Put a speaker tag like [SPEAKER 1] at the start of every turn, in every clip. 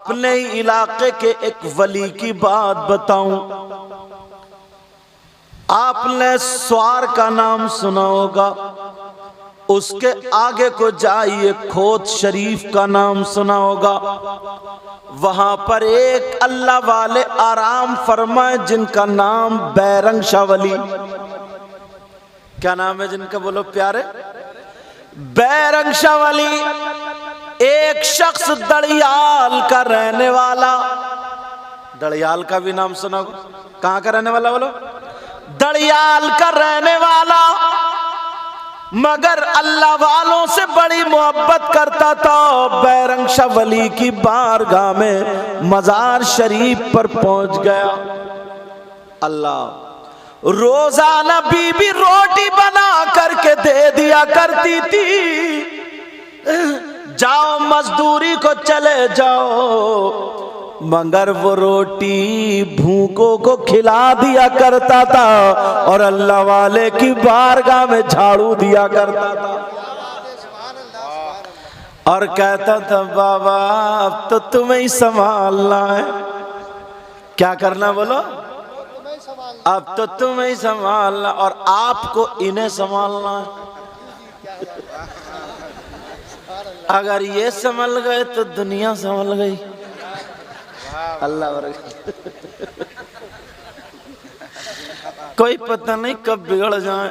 [SPEAKER 1] अपने ही इलाके के एक वली की बात बताऊं। आपने स्वार का नाम सुना होगा, उसके आगे को जाइए खोत शरीफ का नाम सुना होगा। वहां पर एक अल्लाह वाले आराम फरमाए जिनका नाम बैरंग शाह वली। क्या नाम है जिनका, बोलो प्यारे? बैरंग शाह वली। एक शख्स दड़ियाल का रहने वाला, दड़ियाल का भी नाम सुना होगा। कहां का रहने वाला बोलो? दड़ियाल का रहने वाला, मगर अल्लाह वालों से बड़ी मोहब्बत करता था। बैरंग शाह वली की बारगाह में मजार शरीफ पर पहुंच गया। अल्लाह रोजाना बीबी रोटी बना करके दे दिया करती थी, जाओ मजदूरी को चले जाओ, मगर वो रोटी भूखों को खिला दिया करता था और अल्लाह वाले की बारगाह में झाड़ू दिया करता था और कहता था बाबा अब तो तुम्हें ही संभालना है। क्या करना बोलो? अब तो तुम्हें ही संभालना और आपको इन्हें संभालना है। अगर ये संभल गए तो दुनिया संभल गई। अल्लाह कोई पता नहीं कब बिगड़ जाए।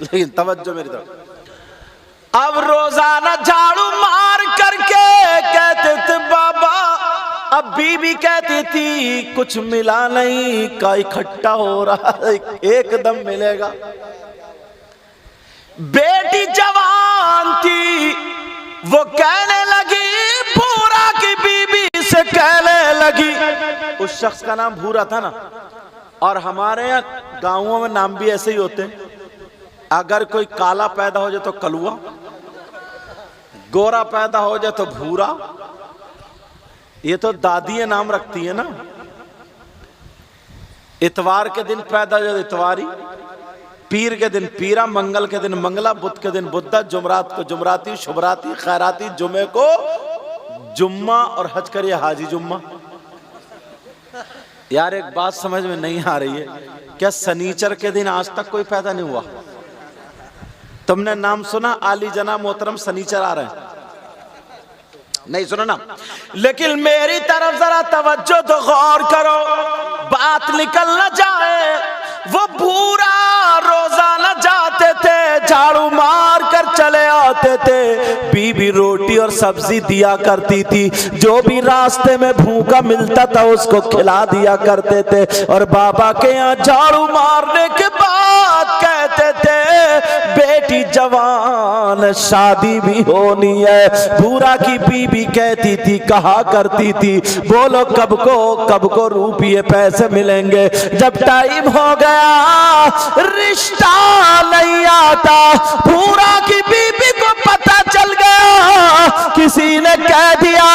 [SPEAKER 1] लेकिन तवज्जो मेरी तरफ। अब रोजाना झाड़ू मार करके कहते थे बाबा, अब बीबी कहती थी कुछ मिला नहीं, का इकट्ठा हो रहा है, एकदम मिलेगा। बेटी जवान थी, वो कहने लगी, भूरा की बीबी से कहने लगी, उस शख्स का नाम भूरा था ना, और हमारे यहाँ गांवों में नाम भी ऐसे ही होते हैं। अगर कोई काला पैदा हो जाए तो कलुआ, गोरा पैदा हो जाए तो भूरा। ये तो दादियां नाम रखती है ना। इतवार के दिन पैदा हो जाए इतवारी, पीर के दिन पीरा, मंगल के दिन मंगला, बुध के दिन बुद्धा, जुमरात को जुमराती, शुभराती, खैराती, जुमे को जुम्मा और हज करिए हाजी जुम्मा। यार एक बात समझ में नहीं आ रही है, क्या सनीचर के दिन आज तक कोई पैदा नहीं हुआ? तुमने नाम सुना आली जना मोहतरम सनीचर आ रहे हैं? नहीं सुना ना। लेकिन मेरी तरफ जरा तवज्जो तो गौर करो, बात निकल न जाए। वो भूरा रोजाना जाते थे, झाड़ू मार कर चले आते थे, बीबी रोटी और सब्जी दिया करती थी, जो भी रास्ते में भूखा मिलता था उसको खिला दिया करते थे। और बाबा के यहाँ झाड़ू मारने के बाद कहते थे बेटी जवान शादी भी होनी है। भूरा की बीबी कहती थी, कहा करती थी, बोलो कब को रुपये पैसे मिलेंगे। जब टाइम हो गया रिश्ता नहीं आता। भूरा की बीबी को पता चल गया, किसी ने कह दिया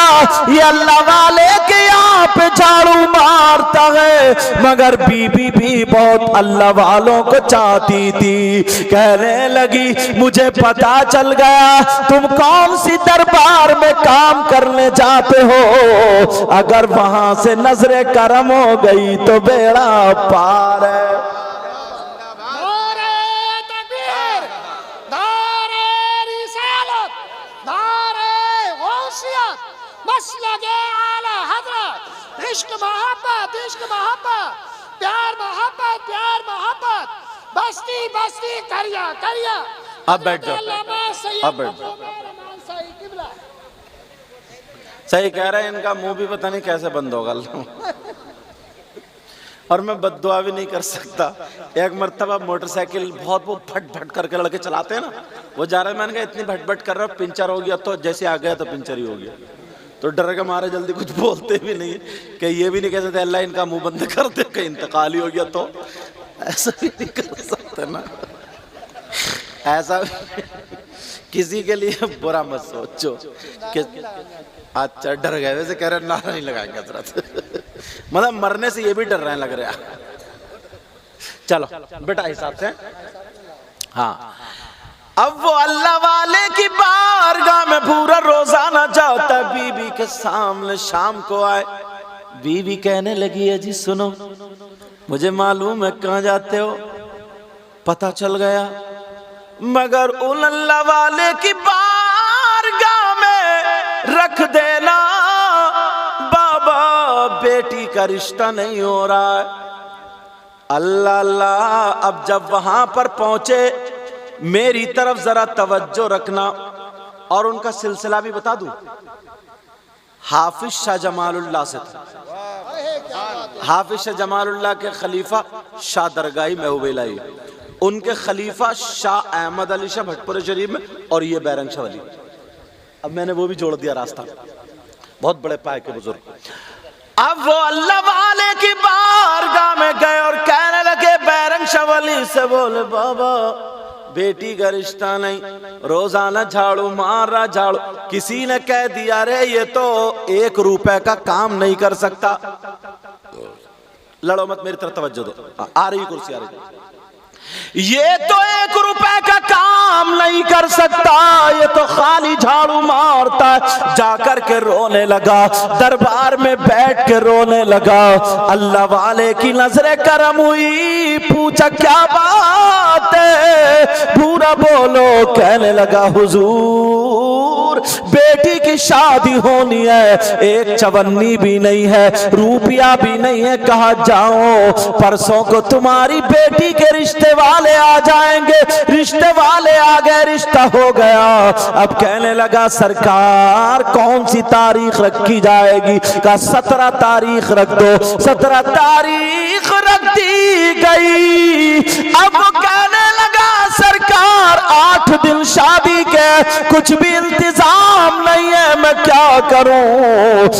[SPEAKER 1] ये अल्लाह वाले के यहाँ पे झाड़ू मारता है, मगर बीबी भी बहुत अल्लाह वालों को चाहती थी। कहने लगी मुझे पता चल गया तुम कौन सी दरबार में काम करने जाते हो, अगर वहां से नजरे करम हो गई तो बेड़ा पार है।
[SPEAKER 2] इश्क मोहब्बत, इश्क मोहब्बत, प्यार मोहब्बत, प्यार मोहब्बत, बस्ती बस्ती करिया करिया।
[SPEAKER 1] अब बैठ जाओ, अब बैठ जाओ। सही कह रहे हैं, इनका मुंह भी पता नहीं कैसे बंद होगा। और मैं बद्दुआ भी नहीं कर सकता। एक मर्तबा मोटरसाइकिल बहुत वो फट फट करके लड़के चलाते हैं ना, वो जा रहे, मैंने कहा इतनी भट भट कर रहा हूं, पंचर हो गया तो जैसे आ गया तो पंचर ही हो गया। तो डर के मारे जल्दी कुछ बोलते भी नहीं कि ये भी नहीं कह सकते अल्लाह इनका मुंह बंद कर दे, कहीं इंतकाल ही हो गया तो। ऐसा भी नहीं कर सकते ना, ऐसा भी किसी के लिए बुरा मत सोचो कि अच्छा डर गए। वैसे कह रहे नारा नहीं लगाएंगे हजरत, मतलब मरने से ये भी डर रहे हैं लग रहा है। चलो बेटा हिसाब से, हाँ अब वो अल्लाह वाले की बारगाह में पूरा रोजाना जाता, बीवी के सामने शाम को आए, बीवी कहने लगी है जी सुनो, मुझे मालूम है कहाँ जाते हो, पता चल गया, मगर उन अल्लाह वाले की बारगाह में रख देना, बाबा बेटी का रिश्ता नहीं हो रहा है। अल्लाह अल्लाह। अब जब वहां पर पहुंचे, मेरी तरफ जरा तवज्जो रखना और उनका सिलसिला भी बता दूं। हाफिज शाह जमालुल्लाह से था। हाफिज शाह जमालुल्लाह के खलीफा शाह दरगाही महबूबेलाई, उनके खलीफा शाह अहमद अली शाह भटपुर शरीफ में, और ये बैरंग शाह वली। अब मैंने वो भी जोड़ दिया रास्ता, बहुत बड़े पाए के बुजुर्ग। अब वो अल्लाह वाले की बारगाह में गए और कहने लगे बैरंग शाह वली से, बोले बाबा बेटी का रिश्ता नहीं, रोजाना झाड़ू मार रहा, झाड़ू, किसी ने कह दिया रे ये तो 1 रुपए का काम नहीं कर सकता। लड़ो मत, मेरी तरफ तवज्जो दो, आ रही कुर्सी आ रही। ये तो 1 रुपए का काम नहीं कर सकता, ये तो खाली झाड़ू मारता है। जाकर के रोने लगा, दरबार में बैठ के रोने लगा। अल्लाह वाले की नजरे करम हुई, पूछा क्या बात है, पूरा बोलो। कहने लगा हुजूर बेटी की शादी होनी है, 1 चवन्नी भी नहीं है, रुपया भी नहीं है, कहा जाओ परसों को तुम्हारी बेटी के रिश्ते वाले आ जाएंगे। रिश्ते वाले आ गए, रिश्ता हो गया। अब कहने लगा सरकार कौन सी तारीख रखी जाएगी, का 17 तारीख रख दो। 17 तारीख रख दी गई। अब वो कहने लगा सरकार 8 दिन शादी के, कुछ भी इंतजाम नहीं है, मैं क्या करूं।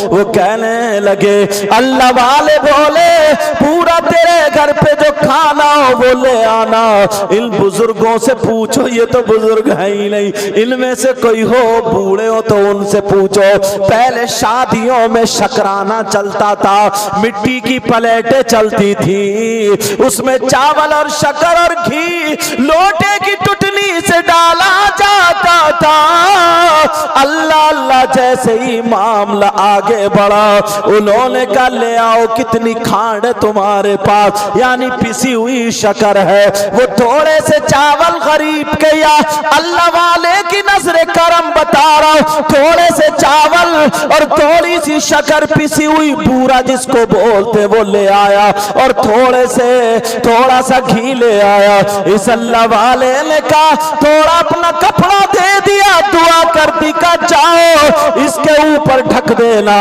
[SPEAKER 1] वो कहने लगे अल्लाह वाले बोले पूरा तेरे घर पे जो खाना हो वो ले आना। इन बुजुर्गों से पूछो, ये तो बुजुर्ग है ही नहीं, इनमें से कोई हो बूढ़े हो तो उनसे पूछो। पहले शादियों में शकराना चलता था, मिट्टी की प्लेटें चलती थी, उसमें चावल और शक्कर और घी लोटे की टुटनी से डाला जाता था। अल्लाह अल्लाह जैसे ही मामला आगे बढ़ा, उन्होंने कहा ले आओ कितनी खांड है तुम्हारे पास, यानी पिसी हुई शक्कर है। वो थोड़े से चावल खरीद के, या अल्लाह वाले की नजरे करम बता रहा हूं, थोड़े से चावल और थोड़ी सी शक्कर पिसी हुई बूरा जिसको बोलते वो ले आया, और थोड़ा सा घी ले आया। इस अल्लाह वाले ने कहा थोड़ा अपना कपड़ा दे दिया, दुआ कर दी का जाओ इसके ऊपर ढक देना,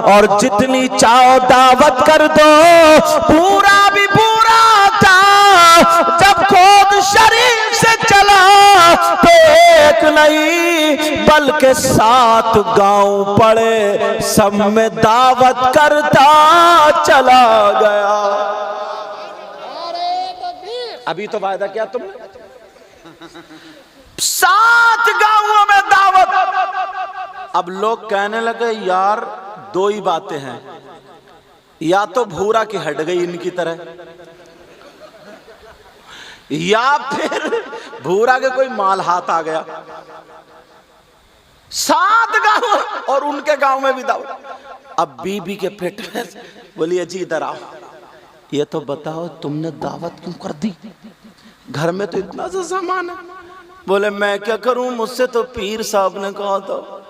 [SPEAKER 1] और जितनी चाहो दावत कर दो। पूरा भी पूरा था, जब खुद शरीफ से चला तो 1 नहीं बल्कि 7 गांव पड़े, सब में दावत करता चला गया। अभी तो वायदा किया तुमने, 7 गांवों में दावत। अब लोग कहने लगे यार 2 ही बातें हैं, या तो भूरा की हट गई इनकी तरह, या फिर भूरा के कोई माल हाथ आ गया। 7 गांव और उनके गांव में भी दावत। अब बीबी के पेट में बोलिए जी इधर आओ, ये तो बताओ तुमने दावत क्यों कर दी, घर में तो इतना सा सामान है। बोले मैं क्या करूं, मुझसे तो पीर साहब ने कहा था।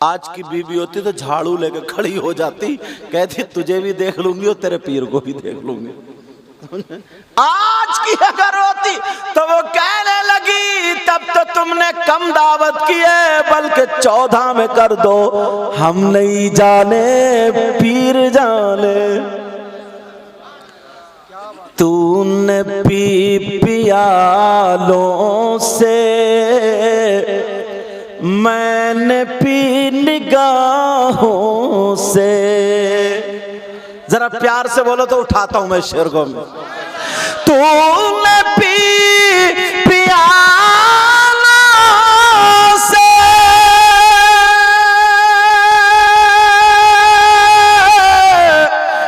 [SPEAKER 1] आज की बीबी होती तो झाड़ू लेके खड़ी हो जाती, कहती तुझे भी देख लूंगी और तेरे पीर को भी देख लूंगी। आज की अगर होती तो वो कहने लगी तब तो तुमने कम दावत की है, बल्कि 14 में कर दो, हम नहीं जाने पीर जाने। तूने पी पियालों से, मैंने पी निगाहों से। जरा प्यार से बोलो तो उठाता हूं मैं शेर को। तूने पी पियालों से,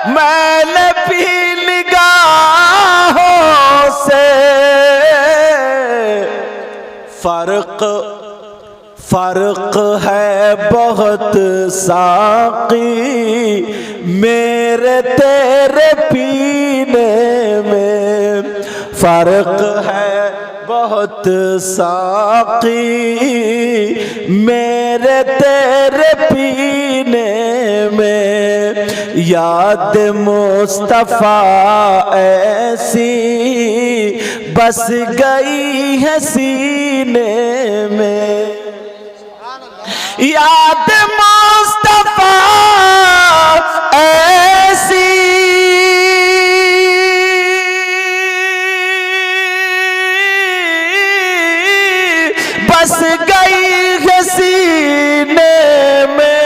[SPEAKER 1] मैंने पी निगाहों से, फर्क है बहुत साकी मेरे तेरे पीने में, फर्क है बहुत साकी मेरे तेरे पीने में, याद मुस्तफा ऐसी बस गई है सीने में, याद मुस्तफा ऐसी बस गई है सीने में,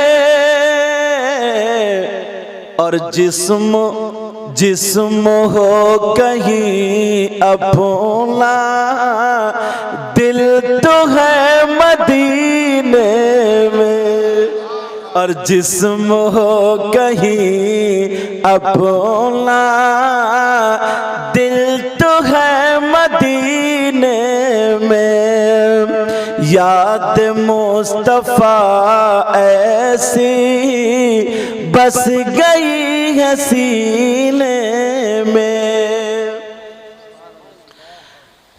[SPEAKER 1] और जिस्म हो कहीं अपना दिल तो है मदीने में, और जिस्म हो कहीं अपना दिल तो है मदीने में, याद मुस्तफा ऐसी बस गई है सीने में।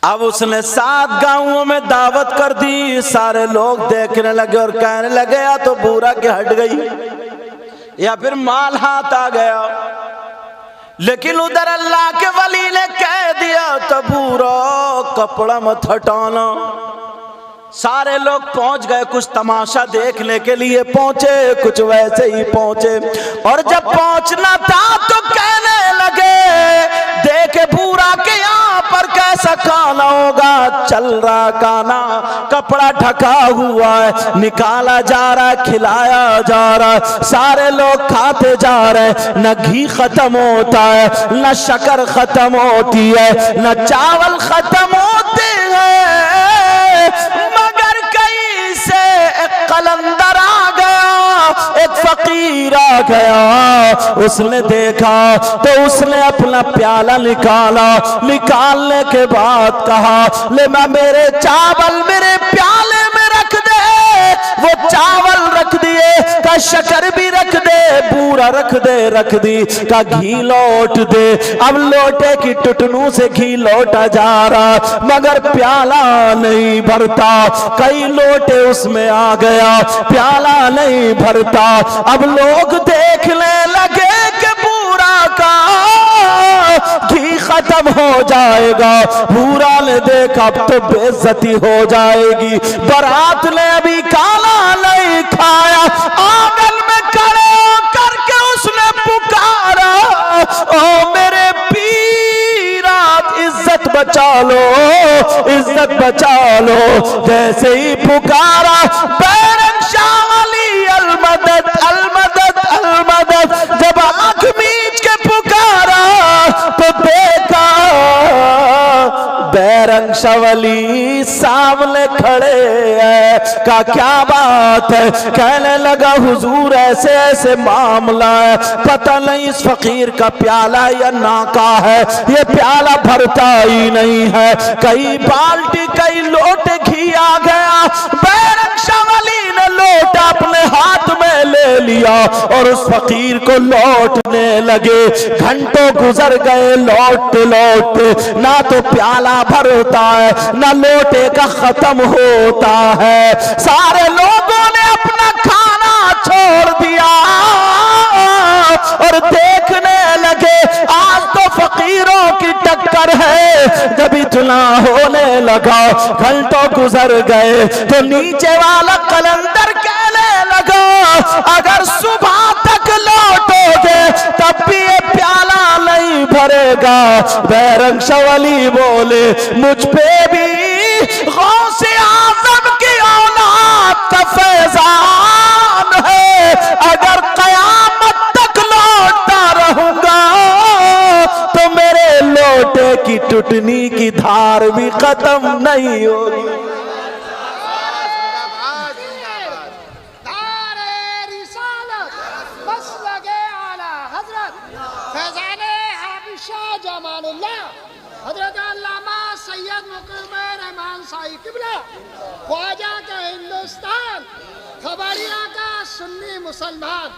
[SPEAKER 1] अब उसने 7 गांवों में दावत कर दी, सारे लोग देखने लगे और कहने लगे या तो बूरा के हट गई या फिर माल हाथ आ गया, लेकिन उधर अल्लाह के वली ने कह दिया तो बूरा कपड़ा मत हटाना। सारे लोग पहुंच गए, कुछ तमाशा देखने के लिए पहुंचे, कुछ वैसे ही पहुंचे, और जब पहुंचना था तो कहने लगे देखे बूरा के यहाँ पर कैसा खाना होगा, चल रहा खाना, कपड़ा ढका हुआ है, निकाला जा रहा है, खिलाया जा रहा है, सारे लोग खाते जा रहे हैं, न घी खत्म होता है, न शक्कर खत्म होती है, न चावल खत्म होते हैं, मगर कहीं से एक कलंदर आ गया, एक फकीर आ गया, उसने देखा तो उसने अपना प्याला निकाला, निकालने के बाद कहा ले मैं मेरे चावल मेरे प्याले में रख दे, वो चावल रख दिए, का शक्कर भी रख दे, बूरा रख दी, का घी लौट दे। अब लोटे की टुटनू से घी लौटा जा रहा, मगर प्याला नहीं भरता, कई लोटे उसमें आ गया, प्याला नहीं भरता। अब लोग देखने लगे कि बूरा का घी खत्म हो जाएगा, बूरा ने देखा अब तो बेइज्जती हो जाएगी, बारात ने अभी खाना नहीं खाया, आंगन में खड़े करके उसने पुकारा ओ मेरे पीरा इज्जत बचा लो, इज्जत बचा लो। जैसे ही पुकारा बैरम शाह अली अलमदद अलमदद अलमदद, जब आंख मीच के पुकारा तो देखा बैरंग शवली सामने खड़े हैं, का क्या बात है, कहने लगा हुजूर ऐसे ऐसे मामला है, पता नहीं इस फकीर का प्याला या नाका है, ये प्याला भरता ही नहीं है, कई बाल्टी कई लोटे घी आ गया, बैरंग शवली ने लोटा अपने हाथ में ले लिया और उस फकीर को लौटने लगे। घंटों गुजर गए लौटते लौटते, ना तो प्याला भरता है ना लोटे का खत्म होता है। सारे लोगों ने अपना खाना छोड़ दिया और देखने लगे आज तो फकीरों की टक्कर है। जब इतना होने लगा घंटों गुजर गए तो नीचे वाला कलंदर कहने लगा अगर सुबह तक लौटोगे तब भी ये प्याला नहीं भरेगा। बैरंग शवली बोले मुझ पे भी गौसे आज़म की औलाद का फैजान है, अगर कयामत तक लौटता रहूंगा तो मेरे लोटे की टुटनी की धार भी खत्म नहीं होगी।
[SPEAKER 2] हजरत अल्लामा सैयद मुक़बिल रहमान ईसाई किबला, ख्वाजा का हिंदुस्तान, खबरिया का सुन्नी मुसलमान।